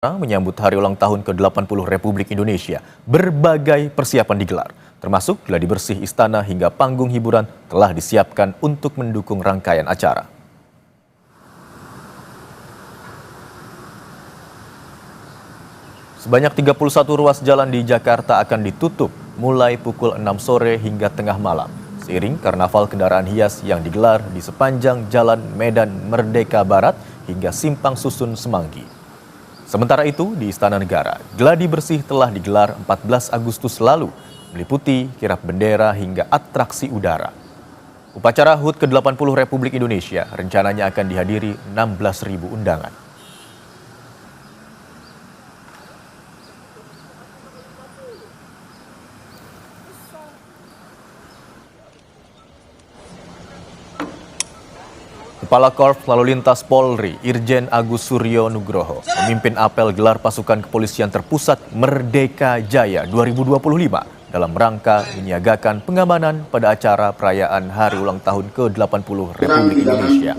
Menyambut hari ulang tahun ke-80 Republik Indonesia, berbagai persiapan digelar, termasuk gladi bersih istana hingga panggung hiburan telah disiapkan untuk mendukung rangkaian acara. Sebanyak 31 ruas jalan di Jakarta akan ditutup mulai pukul 6 sore hingga tengah malam, seiring karnaval kendaraan hias yang digelar di sepanjang Jalan Medan Merdeka Barat hingga Simpang Susun Semanggi. Sementara itu, di Istana Negara, gladi bersih telah digelar 14 Agustus lalu, meliputi kirap bendera hingga atraksi udara. Upacara HUT ke-80 Republik Indonesia rencananya akan dihadiri 16.000 undangan. Kepala Korps Lalu Lintas Polri, Irjen Agus Suryo Nugroho, memimpin apel gelar pasukan kepolisian terpusat Merdeka Jaya 2025 dalam rangka menyiagakan pengamanan pada acara perayaan Hari Ulang Tahun ke-80 Republik Indonesia.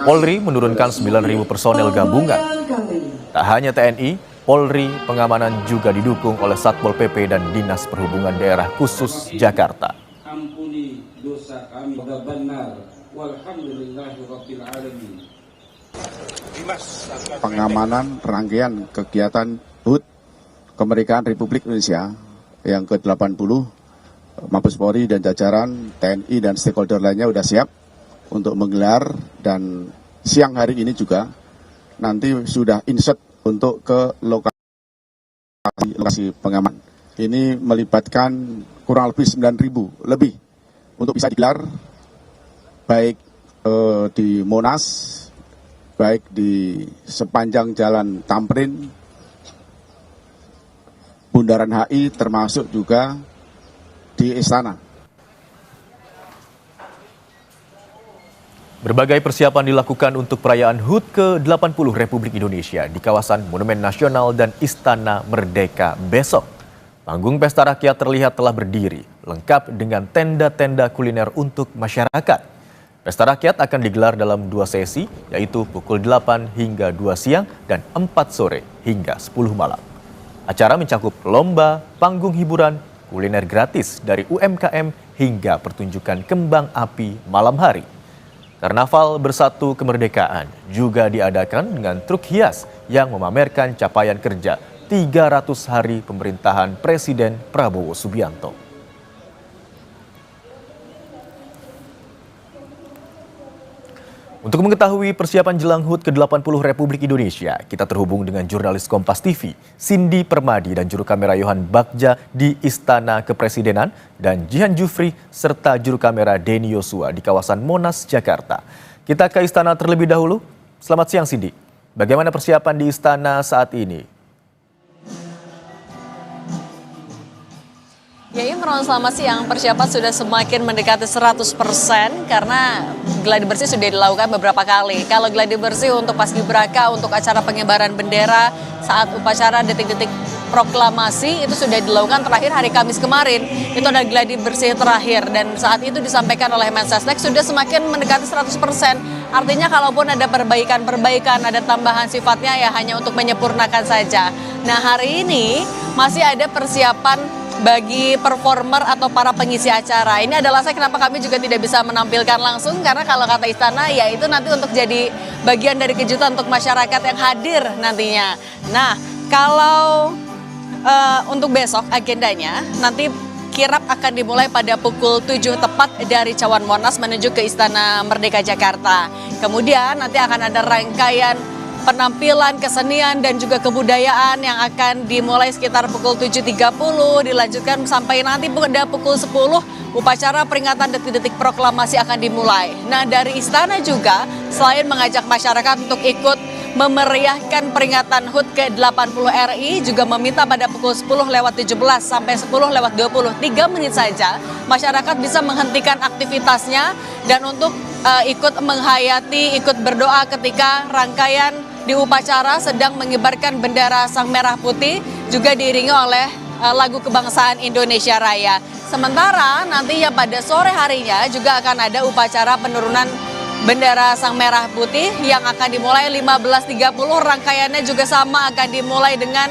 Polri menurunkan 9.000 personel gabungan. Tak hanya TNI, Polri pengamanan juga didukung oleh Satpol PP dan Dinas Perhubungan Daerah Khusus Jakarta. Ampuni dosa kami, benar. Pengamanan rangkaian kegiatan HUT Kemerdekaan Republik Indonesia yang ke-80, Mabes Polri dan jajaran TNI dan stakeholder lainnya sudah siap untuk menggelar, dan siang hari ini juga nanti sudah insert untuk ke lokasi pengaman. Ini melibatkan kurang lebih 9.000 lebih untuk bisa digelar, baik di Monas, baik di sepanjang Jalan Tamrin, Bundaran HI, termasuk juga di Istana. Berbagai persiapan dilakukan untuk perayaan HUT ke-80 Republik Indonesia di kawasan Monumen Nasional dan Istana Merdeka besok. Panggung pesta rakyat terlihat telah berdiri, lengkap dengan tenda-tenda kuliner untuk masyarakat. Pesta rakyat akan digelar dalam 2 sesi, yaitu pukul 8 hingga 2 siang dan 4 sore hingga 10 malam. Acara mencakup lomba, panggung hiburan, kuliner gratis dari UMKM hingga pertunjukan kembang api malam hari. Karnaval Bersatu Kemerdekaan juga diadakan dengan truk hias yang memamerkan capaian kerja 300 hari pemerintahan Presiden Prabowo Subianto. Untuk mengetahui persiapan jelang HUT ke-80 Republik Indonesia, kita terhubung dengan jurnalis Kompas TV, Cindy Permadi, dan juru kamera Yohan Bagja di Istana Kepresidenan, dan Jihan Jufri serta juru kamera Denny Yosua di kawasan Monas, Jakarta. Kita ke Istana terlebih dahulu. Selamat siang, Cindy. Bagaimana persiapan di Istana saat ini? Ya, Imron, selamat siang. Persiapan sudah semakin mendekati 100% karena gladi bersih sudah dilakukan beberapa kali. Kalau gladi bersih untuk Paskibraka, untuk acara pengibaran bendera saat upacara detik-detik proklamasi itu sudah dilakukan terakhir hari Kamis kemarin. Itu ada gladi bersih terakhir dan saat itu disampaikan oleh Mensesnek sudah semakin mendekati 100%. Artinya kalaupun ada perbaikan, ada tambahan sifatnya ya hanya untuk menyempurnakan saja. Nah, hari ini masih ada persiapan bagi performer atau para pengisi acara. Ini adalah saya kenapa kami juga tidak bisa menampilkan langsung, karena kalau kata istana ya itu nanti untuk jadi bagian dari kejutan untuk masyarakat yang hadir nantinya. Nah, kalau untuk besok agendanya nanti kirap akan dimulai pada pukul 7 tepat dari Cawan Monas menuju ke Istana Merdeka Jakarta. Kemudian nanti akan ada rangkaian penampilan kesenian dan juga kebudayaan yang akan dimulai sekitar pukul 7.30, dilanjutkan sampai nanti pada pukul 10 upacara peringatan detik-detik proklamasi akan dimulai. Nah, dari istana juga selain mengajak masyarakat untuk ikut memeriahkan peringatan HUT ke-80 RI, juga meminta pada pukul 10.17 sampai 10.20, 3 menit saja masyarakat bisa menghentikan aktivitasnya dan untuk ikut menghayati, ikut berdoa ketika rangkaian di upacara sedang mengibarkan bendera Sang Merah Putih, juga diiringi oleh lagu kebangsaan Indonesia Raya. Sementara nantinya pada sore harinya juga akan ada upacara penurunan bendera Sang Merah Putih yang akan dimulai 15.30. Rangkaiannya juga sama, akan dimulai dengan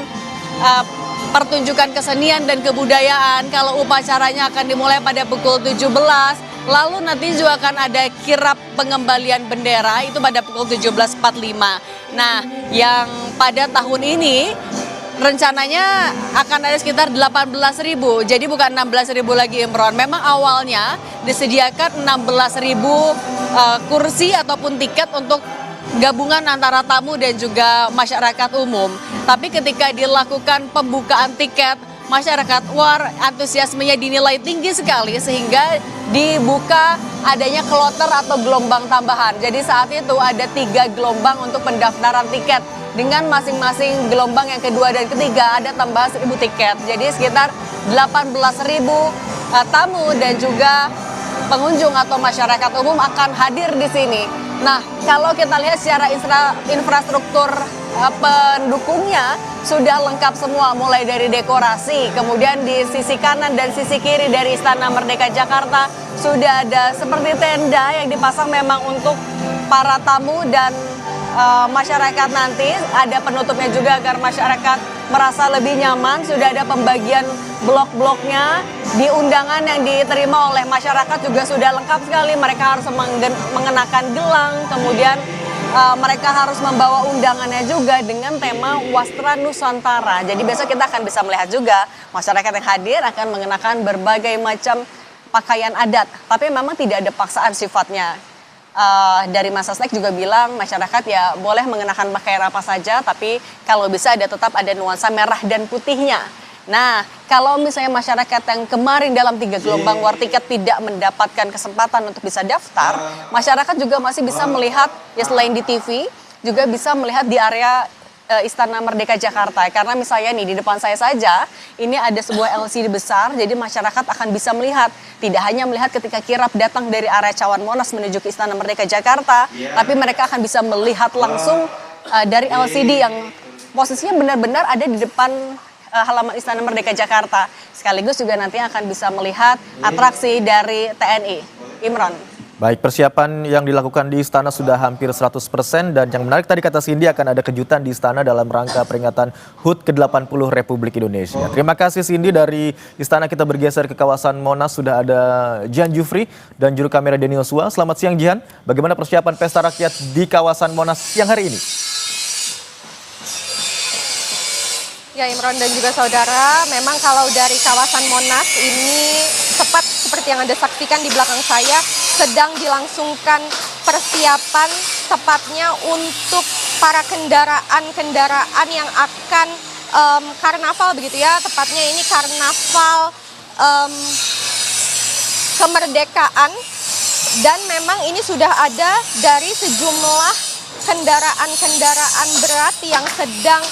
pertunjukan kesenian dan kebudayaan. Kalau upacaranya akan dimulai pada pukul 17. Lalu nanti juga akan ada kirap pengembalian bendera itu pada pukul 17.45. Nah, yang pada tahun ini rencananya akan ada sekitar 18.000. Jadi bukan 16.000 lagi, Imron. Memang awalnya disediakan 16.000 kursi ataupun tiket untuk gabungan antara tamu dan juga masyarakat umum. Tapi ketika dilakukan pembukaan tiket, masyarakat antusiasmenya dinilai tinggi sekali sehingga dibuka adanya kloter atau gelombang tambahan. Jadi saat itu ada 3 gelombang untuk pendaftaran tiket. Dengan masing-masing gelombang yang kedua dan ketiga ada tambah 1.000 tiket. Jadi sekitar 18.000 tamu dan juga pengunjung atau masyarakat umum akan hadir di sini. Nah, kalau kita lihat secara infrastruktur pendukungnya sudah lengkap semua, mulai dari dekorasi, kemudian di sisi kanan dan sisi kiri dari Istana Merdeka Jakarta sudah ada seperti tenda yang dipasang memang untuk para tamu dan masyarakat nanti. Ada penutupnya juga agar masyarakat merasa lebih nyaman. Sudah ada pembagian blok-bloknya. Di undangan yang diterima oleh masyarakat juga sudah lengkap sekali. Mereka harus mengenakan gelang, kemudian mereka harus membawa undangannya juga dengan tema Wastra Nusantara. Jadi besok kita akan bisa melihat juga masyarakat yang hadir akan mengenakan berbagai macam pakaian adat. Tapi memang tidak ada paksaan sifatnya. Dari Mensesnek juga bilang masyarakat ya boleh mengenakan pakaian apa saja, tapi kalau bisa tetap ada nuansa merah dan putihnya. Nah, kalau misalnya masyarakat yang kemarin dalam 3 gelombang war tiket tidak mendapatkan kesempatan untuk bisa daftar, masyarakat juga masih bisa melihat ya selain di TV, juga bisa melihat di area Istana Merdeka Jakarta. Karena misalnya nih di depan saya saja, ini ada sebuah LCD besar, jadi masyarakat akan bisa melihat. Tidak hanya melihat ketika kirap datang dari area Cawan Monas menuju ke Istana Merdeka Jakarta, tapi mereka akan bisa melihat langsung dari LCD yang posisinya benar-benar ada di depan halaman Istana Merdeka Jakarta. Sekaligus juga nanti akan bisa melihat atraksi dari TNI. Imron. Baik, persiapan yang dilakukan di Istana sudah hampir 100% dan yang menarik tadi kata Cindy akan ada kejutan di Istana dalam rangka peringatan HUT ke-80 Republik Indonesia. Terima kasih Cindy. Dari Istana kita bergeser ke kawasan Monas, sudah ada Jihan Jufri dan juru kamera Daniel Sua. Selamat siang Jihan, bagaimana persiapan pesta rakyat di kawasan Monas siang hari ini? Ya Imron dan juga saudara, memang kalau dari kawasan Monas ini tepat seperti yang Anda saksikan di belakang saya, sedang dilangsungkan persiapan tepatnya untuk para kendaraan yang akan karnaval begitu ya, tepatnya ini karnaval kemerdekaan, dan memang ini sudah ada dari sejumlah kendaraan-kendaraan berat yang sedang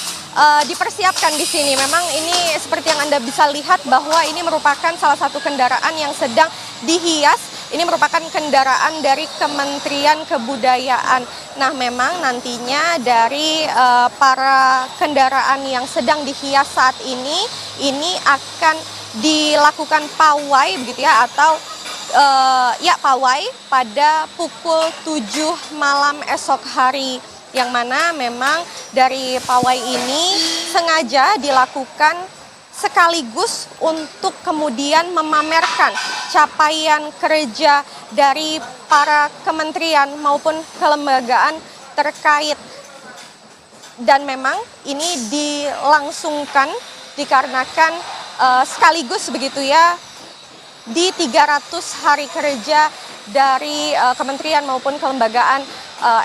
dipersiapkan di sini. Memang ini seperti yang Anda bisa lihat bahwa ini merupakan salah satu kendaraan yang sedang dihias. Ini merupakan kendaraan dari Kementerian Kebudayaan. Nah, memang nantinya dari para kendaraan yang sedang dihias saat ini akan dilakukan pawai begitu ya, atau pawai pada pukul 7 malam esok hari. Yang mana memang dari pawai ini sengaja dilakukan sekaligus untuk kemudian memamerkan capaian kerja dari para kementerian maupun kelembagaan terkait. Dan memang ini dilangsungkan dikarenakan sekaligus begitu ya, di 300 hari kerja dari kementerian maupun kelembagaan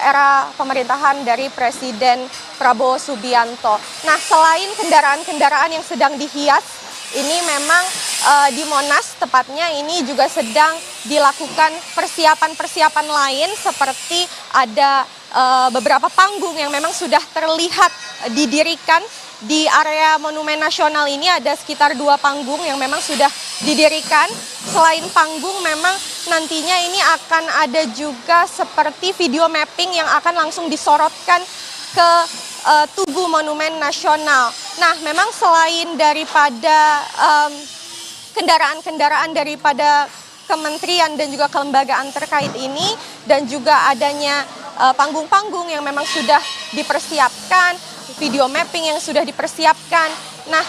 era pemerintahan dari Presiden Prabowo Subianto. Nah, selain kendaraan-kendaraan yang sedang dihias, ini memang di Monas tepatnya ini juga sedang dilakukan persiapan-persiapan lain, seperti ada beberapa panggung yang memang sudah terlihat didirikan di area Monumen Nasional ini. Ada sekitar 2 panggung yang memang sudah didirikan. Selain panggung, memang nantinya ini akan ada juga seperti video mapping yang akan langsung disorotkan ke tugu Monumen Nasional. Nah, memang selain daripada kendaraan-kendaraan daripada kementerian dan juga kelembagaan terkait ini, dan juga adanya panggung-panggung yang memang sudah dipersiapkan, video mapping yang sudah dipersiapkan. Nah,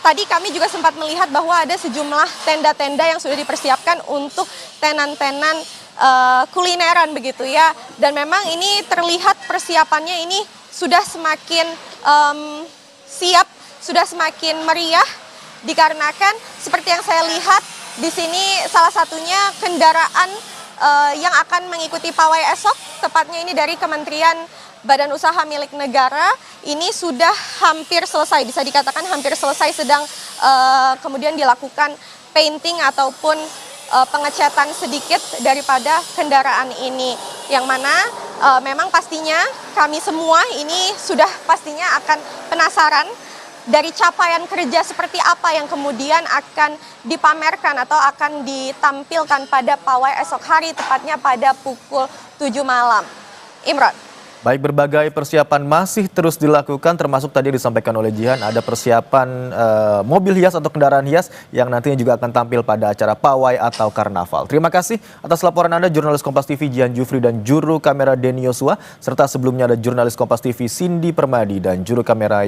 tadi kami juga sempat melihat bahwa ada sejumlah tenda-tenda yang sudah dipersiapkan untuk tenan-tenan kulineran begitu ya. Dan memang ini terlihat persiapannya ini sudah semakin siap, sudah semakin meriah, dikarenakan seperti yang saya lihat di sini salah satunya kendaraan yang akan mengikuti pawai esok, tepatnya ini dari Kementerian Badan Usaha Milik Negara, ini sudah hampir selesai, bisa dikatakan hampir selesai, sedang kemudian dilakukan painting ataupun pengecatan sedikit daripada kendaraan ini, yang mana memang pastinya kami semua ini sudah pastinya akan penasaran dari capaian kerja seperti apa yang kemudian akan dipamerkan atau akan ditampilkan pada pawai esok hari, tepatnya pada pukul 7 malam. Imron. Baik, berbagai persiapan masih terus dilakukan, termasuk tadi disampaikan oleh Jihan ada persiapan mobil hias atau kendaraan hias yang nantinya juga akan tampil pada acara pawai atau karnaval. Terima kasih atas laporan Anda, jurnalis Kompas TV Jihan Jufri dan juru kamera Denny Yosua, serta sebelumnya ada jurnalis Kompas TV Cindy Permadi dan juru kamera